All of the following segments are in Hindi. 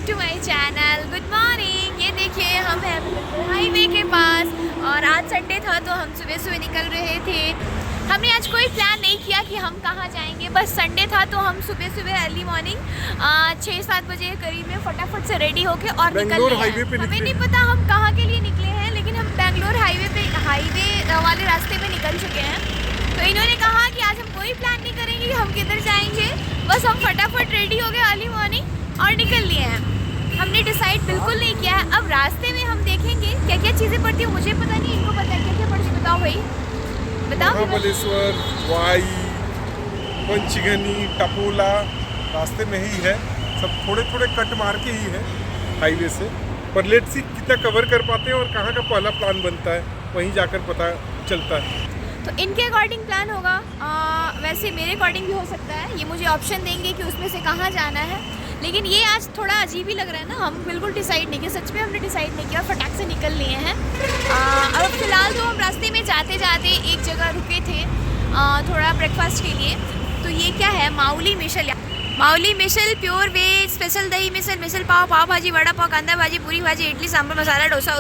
Back to my channel. Good morning. ये देखिए हम हैं हाईवे के पास और आज संडे था तो हम सुबह सुबह निकल रहे थे। हमने आज कोई प्लान नहीं किया कि हम कहाँ जाएंगे, बस संडे था तो हम सुबह सुबह अर्ली मॉर्निंग 6-7 बजे के करीब में फटाफट से रेडी होके और निकल रहे हैं। हमें नहीं पता हम कहाँ के लिए निकले हैं, लेकिन हम बेंगलोर हाईवे वाले रास्ते में निकल चुके हैं। तो इन्होंने कहा कि आज हम कोई प्लान नहीं करेंगे कि हम किधर जाएंगे, बस हम फटाफट रेडी हो गए अर्ली मॉर्निंग और निकल लिए हैं। हमने डिसाइड बिल्कुल नहीं किया है। अब रास्ते में हम देखेंगे क्या क्या चीज़ें पड़ती हैं, मुझे पता नहीं, इनको पता है क्या क्या पड़ती है। बताओ भाई, बताओ। महाबलेश्वर, वाई, पंचगनी, टपोला रास्ते में ही है, सब थोड़े थोड़े कट मार के ही है हाईवे से। पर लेट्स सी कितना कवर कर पाते हैं और कहाँ का पहला प्लान बनता है, वहीं जाकर पता चलता है। तो इनके अकॉर्डिंग प्लान होगा, वैसे मेरे अकॉर्डिंग भी हो सकता है। ये मुझे ऑप्शन देंगे कि उसमें से कहाँ जाना है, लेकिन ये आज थोड़ा अजीब ही लग रहा है ना। हम बिल्कुल डिसाइड नहीं किया, सच में हमने डिसाइड नहीं किया, फटाक से निकल लिए हैं। अब फिलहाल तो हम रास्ते में जाते जाते एक जगह रुके थे थोड़ा ब्रेकफास्ट के लिए। तो ये क्या है, माउली मिसल प्योर वेज, स्पेशल दही मिसल, मिसल पाव, पाव भाजी, वड़ा पाव, कांदा भाजी, पूरी भाजी, इडली सांभर मसाला डोसा,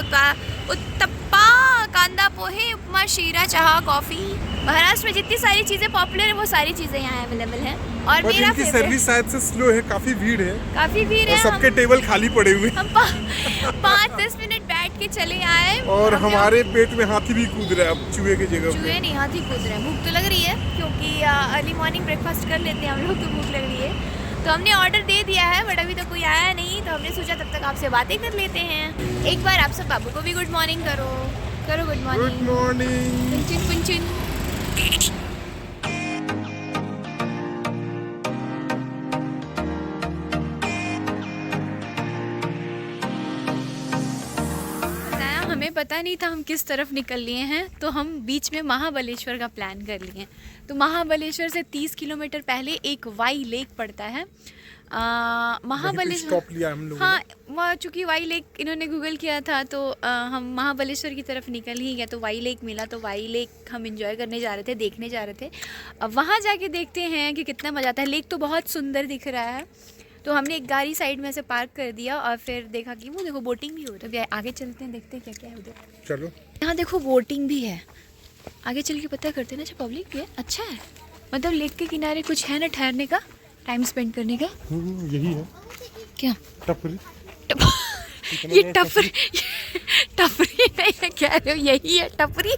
उत्तप्पा, कांदा पोहे, उपमा, शीरा, चाह, कॉफ़ी। महाराष्ट्र में जितनी सारी चीज़ें पॉपुलर है वो सारी चीज़ें यहाँ अवेलेबल हैं। और मेरा इनकी सर्विस शायद से स्लो है, काफ़ी भीड़ है और सबके टेबल खाली पड़े हुए। हम 5-10 मिनट बैठ के चले आए और हमारे पेट में हाथी भी कूद रहा है अब चूहे की जगह। चूहे नहीं, हाथी कूद रहे हैं। भूख तो लग रही है क्योंकि अर्ली मॉर्निंग ब्रेकफास्ट कर लेते हैं हम लोग, तो भूख लग रही है। तो हमने ऑर्डर दे दिया है बट अभी तक कोई आया नहीं, तो हमने सोचा तब तक आपसे बातें कर लेते हैं। एक बार आप सब बाबू को भी गुड मॉर्निंग करो गुड मॉर्निंग। Good morning. पुंचिन हमें पता नहीं था हम किस तरफ निकल लिए हैं, तो हम बीच में महाबलेश्वर का प्लान कर लिए हैं। तो महाबलेश्वर से 30 किलोमीटर पहले एक वाई लेक पड़ता है। महाबलेश्वर हम लोग, हाँ, वहाँ चूँकि वाई लेक इन्होंने गूगल किया था तो हम महाबलेश्वर की तरफ निकल ही गए, तो वाई लेक मिला। तो वाई लेक हम एंजॉय करने जा रहे थे, देखने जा रहे थे। अब वहाँ जाके देखते हैं कि कितना मज़ा आता है। लेक तो बहुत सुंदर दिख रहा है, तो हमने एक गाड़ी साइड में से पार्क कर दिया और फिर देखा कि वो देखो बोटिंग भी हो रही है। आगे चलते हैं, देखते हैं क्या क्या है उधर। चलो, यहाँ देखो बोटिंग भी है, आगे चल के पता करते हैं ना। अच्छा, पब्लिक भी है, अच्छा है। मतलब लेक के किनारे कुछ है ना ठहरने का, टाइम स्पेंड करने का। यही है क्या टपरी? ये टपरी नहीं है, कह रहे हो यही है टपरी?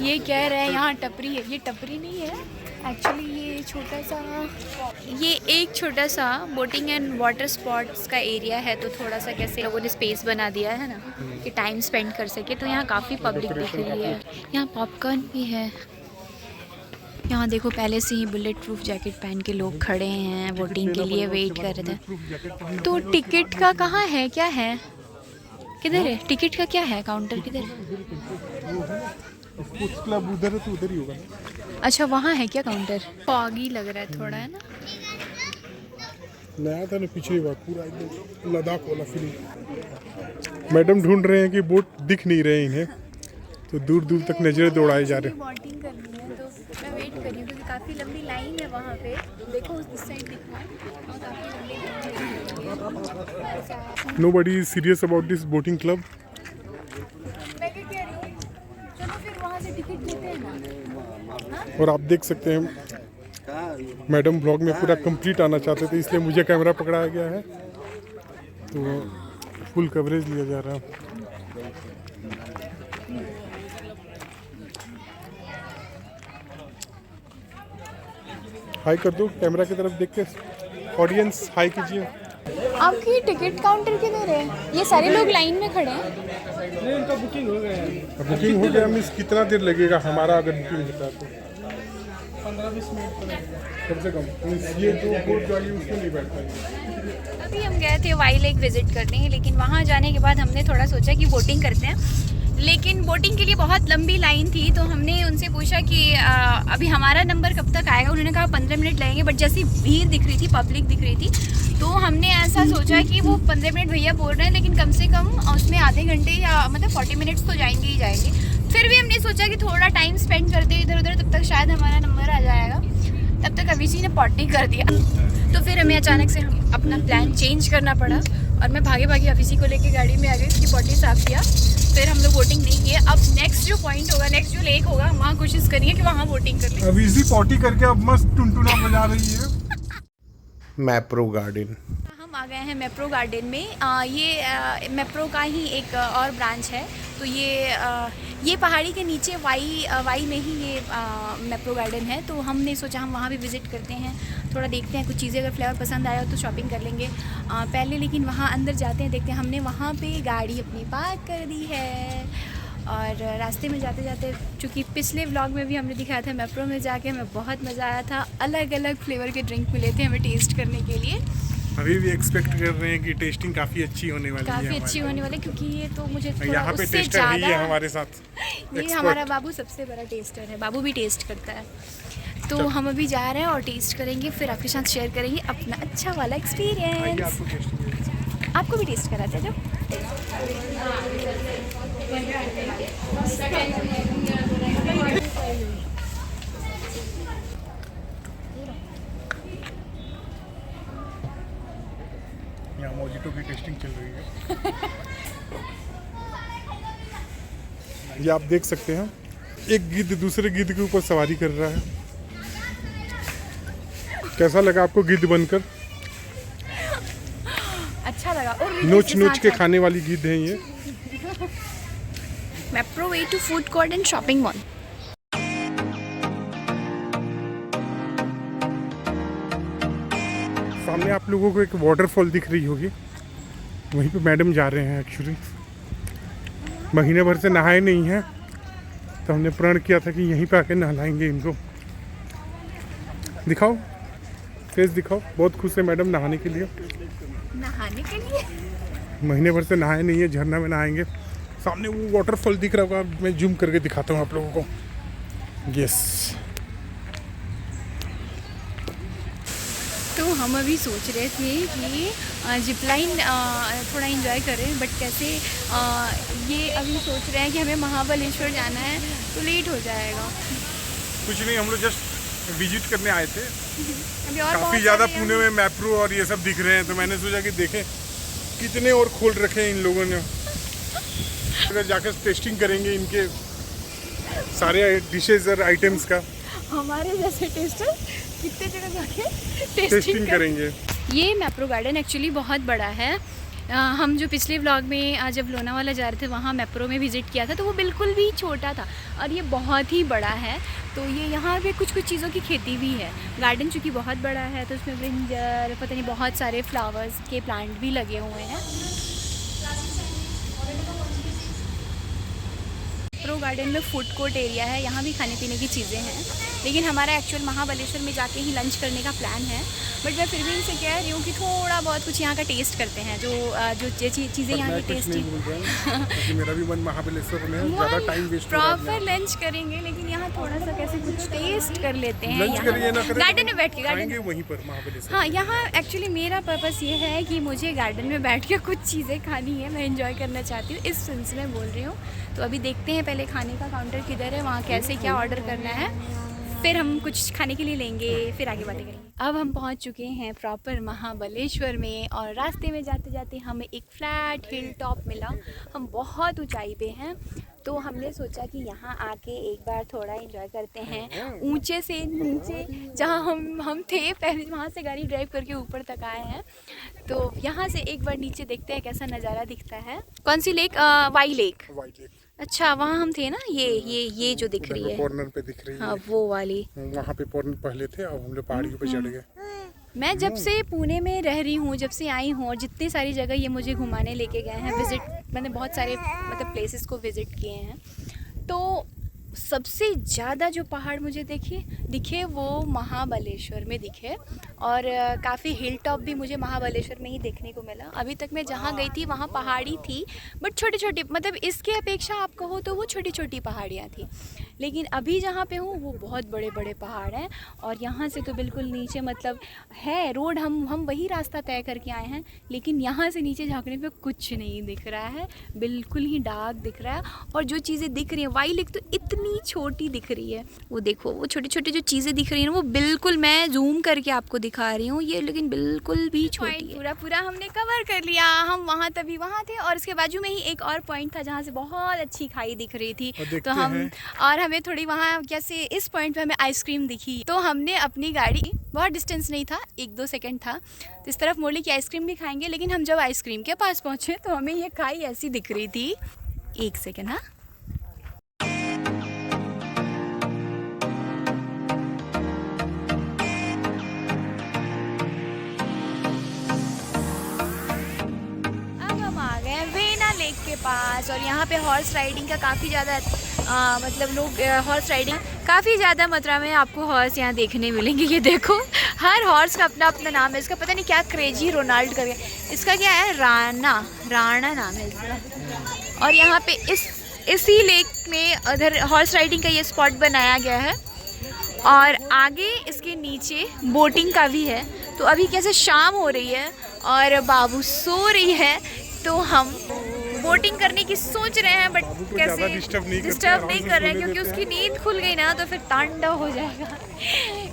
ये कह रहे हैं यहाँ टपरी है, ये टपरी नहीं है एक्चुअली। ये एक छोटा सा बोटिंग एंड वाटर स्पॉट्स का एरिया है। तो थोड़ा सा कैसे लोगों ने स्पेस बना दिया है ना कि टाइम स्पेंड कर सके। तो यहाँ काफ़ी पब्लिक दिख रही है। यहाँ पॉपकॉर्न भी है। यहाँ देखो पहले से ही बुलेट प्रूफ जैकेट पहन के लोग खड़े हैं, बोटिंग के लिए वेट कर रहे थे। तो टिकट का कहाँ है, क्या है, किधर है टिकट का, क्या है काउंटर किधर है? क्लब उधर है तो उधर ही होगा। अच्छा, वहाँ है क्या काउंटर? फॉगी लग रहा है थोड़ा, है ना। नया था ना, पिछली बार पूरा एकदम लद्दाख वाला फीलिंग। मैडम ढूंढ रहे हैं कि बोट दिख नहीं रहे इन्हें, तो दूर दूर तक नजरें दौड़ाए जा रहे हैं। बोटिंग करनी है तो मैं वेट कर रही हूँ क्योंकि काफ़ी लंबी लाइन है वहाँ पे। देखो इस साइड दिख रहा है और काफ़ी लंबी लाइन है। Nobody is serious about this boating club. मैं क्या कह रही हूँ, चलो फिर वहाँ से टिकट लेते हैं ना। और आप देख सकते हैं मैडम ब्लॉग में पूरा कंप्लीट आना चाहते थे, इसलिए मुझे कैमरा पकड़ाया गया है, तो फुल कवरेज लिया जा रहा है। हाई कर दो कैमरा की तरफ देख के, ऑडियंस हाई कीजिए। आपकी टिकट काउंटर किधर है? ये सारे लोग लाइन में खड़े हैं। इनका बुकिंग हो गया मीन्स कितना देर लगेगा हमारा अगर बुकिंग होता है तो? 15-20 मिनट कम से कम। ये जो बोट वाली उसमें नहीं बैठ पाएंगे। अभी हम गए थे वाई लेक विजिट करने, लेकिन वहाँ जाने के बाद हमने थोड़ा सोचा कि बोटिंग करते हैं, लेकिन बोटिंग के लिए बहुत लंबी लाइन थी। तो हमने उनसे पूछा कि अभी हमारा नंबर कब तक आएगा। उन्होंने कहा 15 मिनट लगेंगे, बट जैसी भीड़ दिख रही थी, पब्लिक दिख रही थी, तो हमने ऐसा सोचा कि वो 15 मिनट भैया बोल रहे हैं, लेकिन कम से कम उसमें आधे घंटे या मतलब 40 मिनट्स तो जाएंगे ही जाएंगे। फिर भी हमने सोचा कि थोड़ा टाइम स्पेंड करते इधर उधर, तब तक शायद हमारा नंबर आ जाएगा। तब तक अभिषेक ने पॉटी कर दिया, तो फिर हमें अचानक से अपना प्लान चेंज करना पड़ा और मैं भागे भागे अभिषेक को लेके गाड़ी में आ गई, उसकी पॉटी साफ किया। फिर हम लोग वोटिंग नहीं किए। अब नेक्स्ट जो पॉइंट होगा, नेक्स्ट जो लेक होगा, वहाँ कोशिश करेंगे कि वहाँ वोटिंग कर लें। अभिषेक पॉटी करके अब मस्त टुनटुना बजा रही है। मैप्रो गार्डन, हम आ गए हैं मैप्रो गार्डन में। ये मैप्रो का ही एक और ब्रांच है। तो ये पहाड़ी के नीचे वाई में ही ये मैप्रो गार्डन है। तो हमने सोचा हम वहाँ भी विज़िट करते हैं, थोड़ा देखते हैं कुछ चीज़ें, अगर फ्लेवर पसंद आया हो तो शॉपिंग कर लेंगे पहले। लेकिन वहाँ अंदर जाते हैं, देखते हैं। हमने वहाँ पे गाड़ी अपनी पार्क कर दी है और रास्ते में जाते जाते, चूँकि पिछले व्लॉग में भी हमने दिखाया था, मैप्रो में जाके हमें बहुत मज़ा आया था। अलग अलग फ्लेवर के ड्रिंक मिले थे हमें टेस्ट करने के लिए। अभी भी एक्सपेक्ट कर रहे हैं कि टेस्टिंग काफ़ी अच्छी होने वाली है, काफ़ी अच्छी होने वाली, क्योंकि ये तो मुझे यहाँ पे टेस्टर भी है हमारे साथ। ये हमारा बाबू सबसे बड़ा टेस्टर है, बाबू भी टेस्ट करता है। तो हम अभी जा रहे हैं और टेस्ट करेंगे, फिर आपके साथ शेयर करेंगे अपना अच्छा वाला एक्सपीरियंस। आपको भी टेस्ट कराते हैं जब। यहाँ मोजिटो की टेस्टिंग चल रही है। ये आप देख सकते हैं, एक गिद्ध दूसरे गिद्ध के ऊपर सवारी कर रहा है। कैसा लगा आपको गिद्ध बनकर? अच्छा लगा। और नोच नोच के खाने वाली गिद्ध है ये। Mapro way to food court and shopping mall. सामने आप लोगों को एक वाटरफॉल दिख रही होगी, वहीं पे मैडम जा रहे हैं। एक्चुअली महीने भर से नहाए नहीं हैं, तो हमने प्रण किया था कि यहीं पे आके नहलाएंगे इनको। दिखाओ, फेस दिखाओ। बहुत खुश है मैडम नहाने के लिए। नहाने के लिए महीने भर से नहाए नहीं है, झरना में नहाएंगे। सामने वो वाटरफॉल दिख रहा होगा, मैं जूम करके दिखाता हूँ आप लोगों को। यस। तो हम अभी सोच रहे थे कि जिपलाइन थोड़ा एंजॉय करें, बट कैसे ये अभी सोच रहे हैं कि हमें महाबलेश्वर जाना है, तो लेट हो जाएगा। कुछ नहीं, हम लोग जस्ट विजिट करने आए थे। अभी और काफ़ी ज़्यादा पुणे में मैप्रो और ये सब दिख रहे हैं, तो मैंने सोचा कि देखें कितने और खोल रखे हैं इन लोगों ने। अगर जाकर टेस्टिंग करेंगे इनके सारे डिशेज और आइटम्स का, हमारे जैसे टेस्टर कितने जगह जाके टेस्टिंग करेंगे। ये मैप्रो गार्डन एक्चुअली बहुत बड़ा है। हम जो पिछले व्लॉग में जब लोनावाला जा रहे थे, वहाँ मैप्रो में विज़िट किया था, तो वो बिल्कुल भी छोटा था और ये बहुत ही बड़ा है। तो ये यहाँ पे कुछ कुछ चीज़ों की खेती भी है। गार्डन चूँकि बहुत बड़ा है, तो उसमें ब्रिंजल, पता नहीं बहुत सारे फ्लावर्स के प्लांट भी लगे हुए हैं। मैप्रो गार्डन में फूड कोर्ट एरिया है, यहाँ भी खाने पीने की चीज़ें हैं। लेकिन हमारा एक्चुअल महाबलेश्वर में जाके ही लंच करने का प्लान है, बट मैं फिर भी इनसे कह रही हूँ कि थोड़ा बहुत कुछ यहाँ का टेस्ट करते हैं, जो चीज़ें यहाँ की टेस्टी। मेरा भी मन महाबलेश्वर में है, ज़्यादा टाइम वेस्ट हो रहा है। प्रॉपर लंच करेंगे, लेकिन यहाँ थोड़ा सा कैसे कुछ टेस्ट कर लेते हैं। लंच करिए ना करें, गार्डन में बैठ के गार्डन वहीं पर महाबलेश्वर। हाँ, यहाँ एक्चुअली मेरा पर्पस ये है कि मुझे गार्डन में बैठ के कुछ चीज़ें खानी है, मैं एंजॉय करना चाहती हूँ, इस सेंस में बोल रही हूँ। तो अभी देखते हैं पहले खाने का काउंटर किधर है, वहाँ कैसे क्या ऑर्डर करना है, फिर हम कुछ खाने के लिए लेंगे, फिर आगे बातें करेंगे। अब हम पहुँच चुके हैं प्रॉपर महाबलेश्वर में और रास्ते में जाते जाते हमें एक फ्लैट हिल टॉप मिला। हम बहुत ऊंचाई पे हैं, तो हमने सोचा कि यहाँ आके एक बार थोड़ा एंजॉय करते हैं। ऊंचे से नीचे जहाँ हम थे पहले, वहाँ से गाड़ी ड्राइव करके ऊपर तक आए हैं, तो यहाँ से एक बार नीचे देखते हैं कैसा नज़ारा दिखता है। कौन सी लेक? Y lake. अच्छा, वहाँ हम थे ना, ये जो दिख रही है कॉर्नर पे दिख रही है। हाँ, वो वाली। वहाँ पे पहले थे, अब हम लोग पहाड़ियों पे चढ़ गए। मैं जब से पुणे में रह रही हूँ, जब से आई हूँ, और जितनी सारी जगह ये मुझे घुमाने लेके गए हैं, विजिट मैंने बहुत सारे प्लेसेस को विजिट किए हैं, तो सबसे ज़्यादा जो पहाड़ मुझे दिखे वो महाबलेश्वर में दिखे। और काफ़ी हिल टॉप भी मुझे महाबलेश्वर में ही देखने को मिला। अभी तक मैं जहाँ गई थी वहाँ पहाड़ी थी, बट छोटी छोटी, मतलब इसके अपेक्षा आप कहो तो वो छोटी छोटी पहाड़ियाँ थी। लेकिन अभी जहाँ पे हूँ वो बहुत बड़े बड़े पहाड़ हैं और यहाँ से तो बिल्कुल नीचे मतलब है रोड, हम वही रास्ता तय करके आए हैं, लेकिन यहाँ से नीचे झाँकने पे कुछ नहीं दिख रहा है, बिल्कुल ही डार्क दिख रहा है। और जो चीज़ें दिख रही हैं वाई लेक तो इतनी छोटी दिख रही है, वो देखो वो छोटी छोटी जो चीज़ें दिख रही हैं वो बिल्कुल, मैं जूम करके आपको दिखा रही हूँ ये, लेकिन बिल्कुल भी छोटी है। पूरा पूरा हमने कवर कर लिया, हम वहाँ तभी वहाँ थे और उसके बाजू में ही एक और पॉइंट था जहाँ से बहुत अच्छी खाई दिख रही थी, तो हम और हमें थोड़ी वहाँ कैसे इस पॉइंट पे हमें आइसक्रीम दिखी, तो हमने अपनी गाड़ी, बहुत डिस्टेंस नहीं था, 1-2 सेकंड था, तो इस तरफ मोड़ी की आइसक्रीम भी खाएंगे। लेकिन हम जब आइसक्रीम के पास पहुँचे तो हमें ये खाई ऐसी दिख रही थी। 1 सेकंड, हाँ लेक के पास, और यहाँ पे हॉर्स राइडिंग का काफ़ी ज़्यादा मतलब लोग हॉर्स राइडिंग काफ़ी ज़्यादा मात्रा में आपको हॉर्स यहाँ देखने मिलेंगे। ये देखो हर हॉर्स का अपना अपना नाम है, इसका पता नहीं क्या क्रेजी रोनाल्ड करके, इसका क्या है राणा नाम है इसका। और यहाँ पे इसी लेक में उधर हॉर्स राइडिंग का ये स्पॉट बनाया गया है और आगे इसके नीचे बोटिंग का भी है। तो अभी कैसे शाम हो रही है और बाबू सो रही है, तो हम बोटिंग करने की सोच रहे हैं, बट कैसे डिस्टर्ब नहीं कर रहे हैं क्योंकि उसकी नींद खुल गई ना तो फिर तांडव हो जाएगा।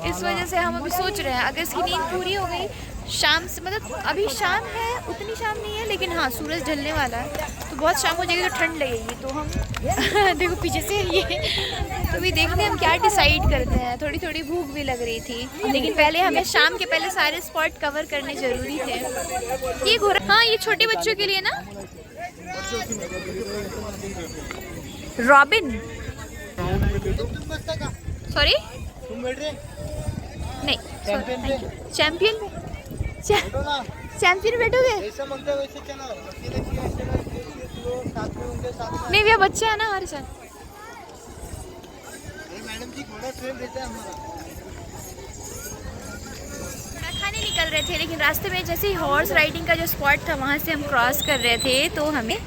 इस वजह से हम अभी सोच रहे हैं अगर इसकी नींद पूरी हो गई शाम से, मतलब अभी शाम है, उतनी शाम नहीं है लेकिन हाँ सूरज ढलने वाला है, तो बहुत शाम हो जाएगी तो ठंड लगेगी, तो हम देखो पीछे से ये, तो भी देखते हैं हम क्या डिसाइड करते हैं। थोड़ी थोड़ी भूख भी लग रही थी, लेकिन पहले हमें शाम के पहले सारे स्पॉट कवर करने जरूरी थे। ये घोड़ा, हाँ ये छोटे बच्चों के लिए ना, रॉबिन, सॉरी नहीं, चैंपियन बैठोगे? नहीं भैया बच्चे हैं ना हमारे साथ। खाने निकल रहे थे, लेकिन रास्ते में जैसे ही हॉर्स राइडिंग का जो स्पॉट था वहाँ से हम क्रॉस कर रहे थे तो हमें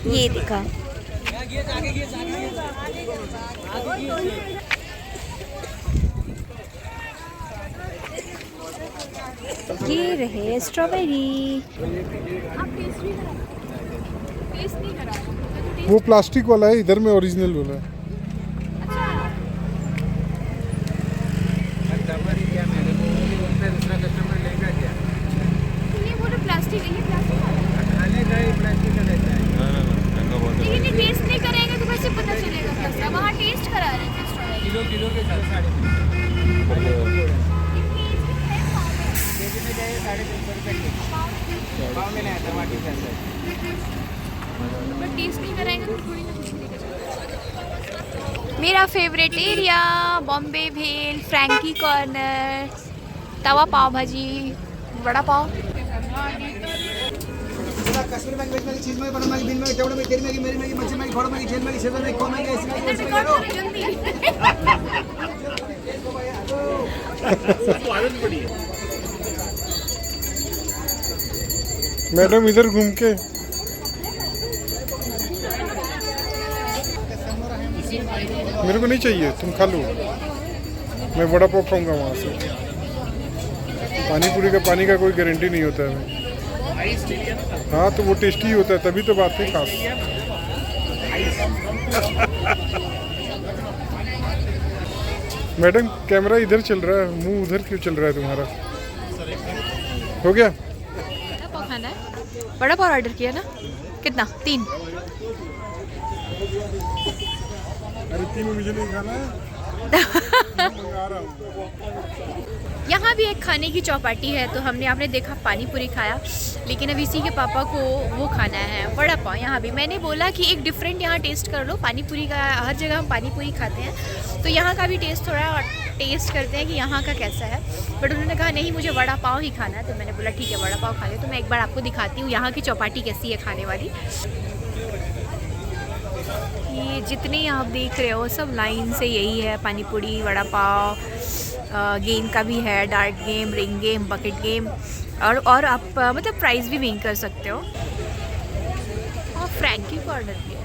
ये दिखा। ये रहे स्ट्रॉबेरी। वो प्लास्टिक वाला है, इधर में ओरिजिनल वाला है। प्लास्टिक है, लेकिन ये टेस्ट नहीं करेंगे तो कैसे पता चलेगा कैसा? वहाँ टेस्ट करा रहे थे स्ट्रॉबेरी किलो के 350 टेस्ट नहीं कराएंगे तो थोड़ी ना। मेरा फेवरेट एरिया बॉम्बे भेल, फ्रैंकी कॉर्नर, तवा पाव भाजी, वड़ा पाव। कश्मीर में मैगी चीज में बड़ा मैगी दिन में केवड़ में तेरी मैगी मेरी मैगी मच्छी मैगी घोड़ा मैगी जेल मैगी शेजवान मैगी कौन मैगी ऐसी मैगी ऐसी मैगी मैडम इधर घूम के मेरे को नहीं चाहिए, तुम खा लो, मैं वड़ा पाव खाऊंगा वहाँ से। पानी पूरी का पानी का कोई गारंटी नहीं होता है। हाँ तो वो टेस्टी होता है, तभी तो बात है खास। मैडम कैमरा इधर चल रहा है, मुंह उधर क्यों चल रहा है तुम्हारा? हो गया? वड़ा पाव खाना है, वड़ा पाव ऑर्डर किया ना, कितना? 3। अरे 3 मुझे नहीं खाना है। मंगा रहा हूँ। यहाँ भी एक खाने की चौपाटी है, तो आपने देखा पानी पूरी खाया, लेकिन अब इसी के पापा को वो खाना है वड़ा पाव। यहाँ भी मैंने बोला कि एक डिफरेंट यहाँ टेस्ट कर लो, पानी पूरी का हर जगह हम पानी पूरी खाते हैं, तो यहाँ का भी टेस्ट थोड़ा टेस्ट करते हैं कि यहाँ का कैसा है। बट उन्होंने कहा नहीं मुझे वड़ा पाव ही खाना है, तो मैंने बोला ठीक है वड़ा पाव खा ले। तो मैं एक बार आपको दिखाती हूँ यहाँ की चौपाटी कैसी है खाने वाली। ये जितने आप देख रहे हो सब लाइन से यही है, पानी पूरी, वड़ा पाव, गेम का भी है, dart game, ring game, bucket game, और आप मतलब प्राइस भी विन कर सकते हो। और फ्रैंकी कॉर्नर भी है।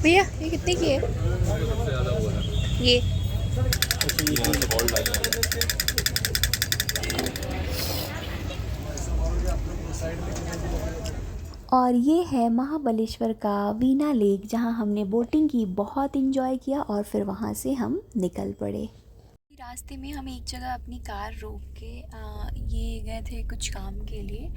भैया ये कितने की है? ये और ये है महाबलेश्वर का वीना लेक, जहाँ हमने बोटिंग की, बहुत इंजॉय किया और फिर वहाँ से हम निकल पड़े। रास्ते में हम एक जगह अपनी कार रोक के ये गए थे कुछ काम के लिए।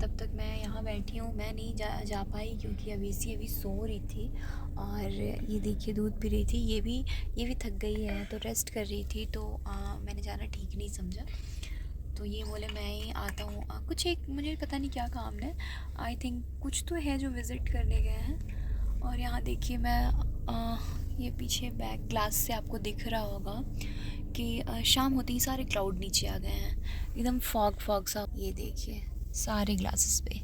तब तक मैं यहाँ बैठी हूँ, मैं नहीं जा पाई क्योंकि अभी सो रही थी। और ये देखिए दूध पी रही थी, ये भी थक गई है तो रेस्ट कर रही थी, तो मैंने जाना ठीक नहीं समझा। तो ये बोले मैं ही आता हूँ, कुछ एक मुझे पता नहीं क्या काम है, आई थिंक कुछ तो है जो विज़िट करने गए हैं। और यहाँ देखिए मैं ये पीछे बैक ग्लास से आपको दिख रहा होगा कि शाम होते ही सारे क्लाउड नीचे आ गए हैं, एकदम फॉग सा। ये देखिए सारे ग्लासेस पे,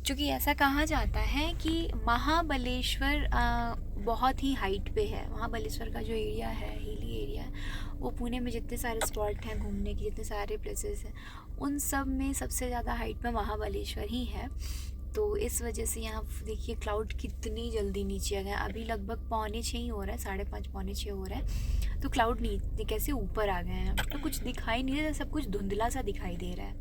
क्योंकि ऐसा कहा जाता है कि महाबलेश्वर बहुत ही हाइट पे है। महाबलेश्वर का जो एरिया है, हिली एरिया है, वो पुणे में जितने सारे स्पॉट हैं घूमने के, जितने सारे प्लेसेस हैं, उन सब में सबसे ज़्यादा हाइट पे महाबलेश्वर ही है। तो इस वजह से यहाँ देखिए क्लाउड कितनी जल्दी नीचे आ गए। अभी लगभग 5:45 ही हो रहा है, 5:30 5:45 हो रहा है, तो क्लाउड नीचे कैसे ऊपर आ गए हैं, तो कुछ दिखाई नहीं दे रहा, सब कुछ धुंधला सा दिखाई दे रहा है।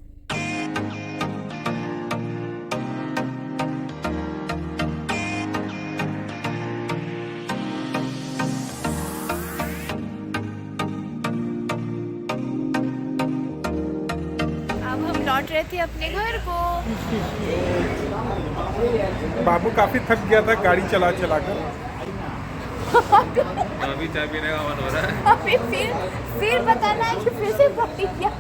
लौट रहे थे अपने घर को। बाबू काफी थक गया था गाड़ी चला कर। अभी चाय पीने का मन हो रहा है। अभी फिर बताना है कि फिर से पॉटी किया।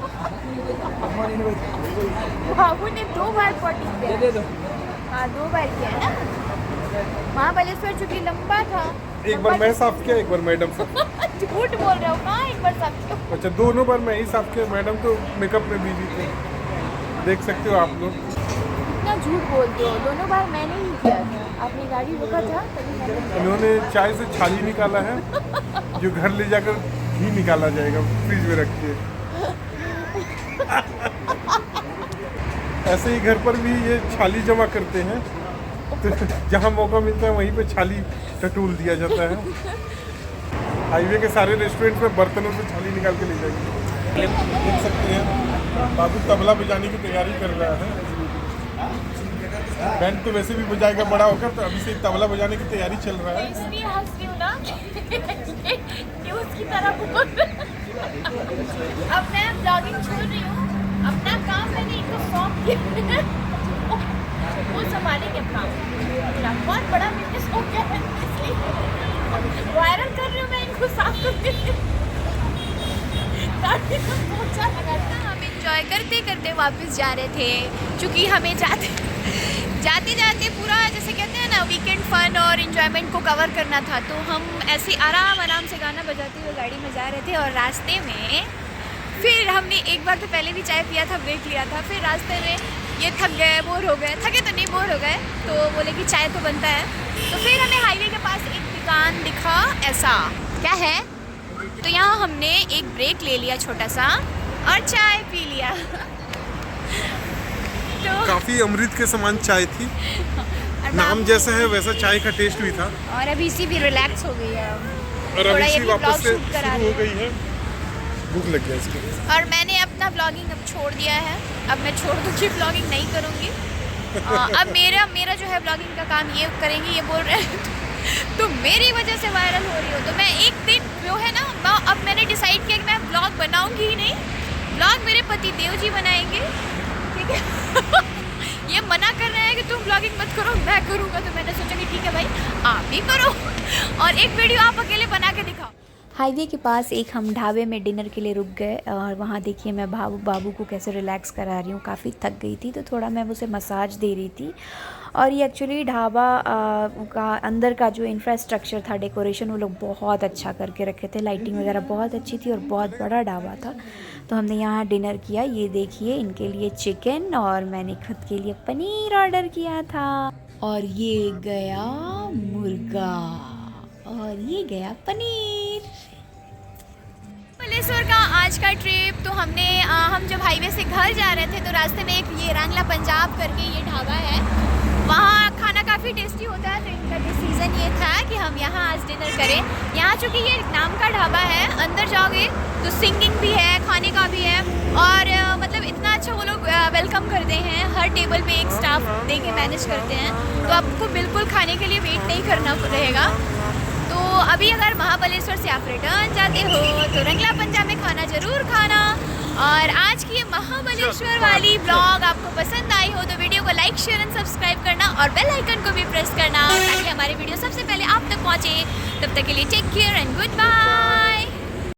बाबू ने 2 बार पॉटी किया। हाँ 2 बार किया है ना। महाबलेश्वर चूंकि लंबा था, एक बार मैं साफ किया, एक बार मैडम साफ। झूठ बोल रहे हो, कहाँ एक बार साफ किया? अच्छा, दोनों बार मैं ही साफ किया, मैडम तो मेकअप में बिजी थे, देख सकते हो आप लोग। इतना झूठ बोलते हो, दोनों बार मैंने ही किया था, आपने गाड़ी रोका था तभी मैंने। इन्होंने चाय से छाली निकाला है, जो घर ले जाकर घी निकाला जाएगा फ्रिज में रख के। ऐसे ही घर पर भी ये छाली जमा करते हैं, तो जहाँ मौका मिलता है वहीं पे छाली टटूल दिया जाता है। हाईवे के सारे रेस्टोरेंट में बर्तनों से छाली निकाल के ले जाएंगे। देख सकते हैं बाबू तबला बजाने की तैयारी कर रहा है। बैंड तो वैसे भी बजाएगा बड़ा होकर, तो अभी से तबला बजाने की तैयारी चल रहा है। इसलिए हंस रही हूँ ना न्यूज़ की तरह बोल। अब मैं ब्लॉगिंग छोड़ रही हूँ, अपना काम मैंने इनको सौंप दिया, वो संभालेंगे अपना। बहुत बड़ा बिजनेस हो गया है, इसलिए वायरल कर रही हूँ मैं इनको, साफ करके हम इंजॉय करते करते वापस जा रहे थे, क्योंकि हमें जाते जाते पूरा जैसे कहते हैं ना वीकेंड फन और इन्जॉयमेंट को कवर करना था। तो हम ऐसे आराम से गाना बजाते हुए गाड़ी में जा रहे थे, और रास्ते में फिर हमने एक बार तो पहले भी चाय पिया था, ब्रेक लिया था, फिर रास्ते में ये थक गए, बोर हो गए, थके तो नहीं बोर हो गए, तो बोले कि चाय तो बनता है। तो फिर हमें हाईवे के पास एक दुकान दिखा, ऐसा क्या है, तो यहाँ हमने एक ब्रेक ले लिया छोटा सा और चाय पी लिया। तो काफी अमृत के समान चाय थी, नाम जैसा है वैसा चाय का टेस्ट भी था। और अभी इसी भी रिलैक्स हो गई है, और अभी इसी वापस से शुरू हो गई है, भूख लग गया इसके। और मैंने अपना ब्लॉगिंग अब छोड़ दिया है, अब मैं छोड़ दूँगी, ब्लॉगिंग नहीं करूँगी। अब मेरा जो है ब्लॉगिंग का काम ये करेंगे, ये बोल रहे हैं तो मेरी वजह से वायरल हो रही हो, तो मैं एक दिन जो है ना, अब मैंने डिसाइड किया कि मैं ब्लॉग बनाऊँगी ही नहीं, ब्लॉग मेरे पति देव जी बनाएंगे, ठीक है। ये मना कर रहे हैं कि तुम ब्लॉगिंग मत करो, मैं करूँगा, तो मैंने सोचा कि ठीक है भाई आप ही करो, और एक वीडियो आप अकेले बना के दिखाओ। हाईवे के पास एक हम ढाबे में डिनर के लिए रुक गए, और वहाँ देखिए मैं बाबू को कैसे रिलैक्स करा रही हूँ, काफ़ी थक गई थी, तो थोड़ा मैं उसे मसाज दे रही थी। और ये एक्चुअली ढाबा का अंदर का जो इंफ्रास्ट्रक्चर था, डेकोरेशन, वो लोग बहुत अच्छा करके रखे थे, लाइटिंग वगैरह बहुत अच्छी थी, और बहुत बड़ा ढाबा था। तो हमने यहाँ डिनर किया। ये देखिए इनके लिए चिकन, और मैंने खुद के लिए पनीर ऑर्डर किया था, और ये गया मुर्गा, और ये गया पनीर। बालेश्वर का आज का ट्रिप, तो हम जब हाईवे से घर जा रहे थे, तो रास्ते में एक ये रंगला पंजाब करके ये ढाबा है, वहाँ खाना काफ़ी काफ़ी टेस्टी होता है, तो इनका डिसीज़न ये था कि हम यहाँ आज डिनर करें। यहाँ चूँकि ये नाम का ढाबा है, अंदर जाओगे तो सिंगिंग भी है, खाने का भी है, और मतलब इतना अच्छा वो लोग वेलकम करते हैं। हर टेबल पे एक स्टाफ दे के मैनेज करते हैं, तो आपको बिल्कुल खाने के लिए वेट नहीं करना रहेगा। तो अभी अगर महाबलेश्वर से आप रिटर्न जाते हो तो रंगला पंजा में खाना ज़रूर खाना। और आज की ये महाबलेश्वर वाली ब्लॉग आपको पसंद आई हो तो वीडियो को लाइक, शेयर एंड सब्सक्राइब करना और बेल आइकन को भी प्रेस करना ताकि हमारी वीडियो सबसे पहले आप तक पहुँचे। तब तक के लिए take care and good bye.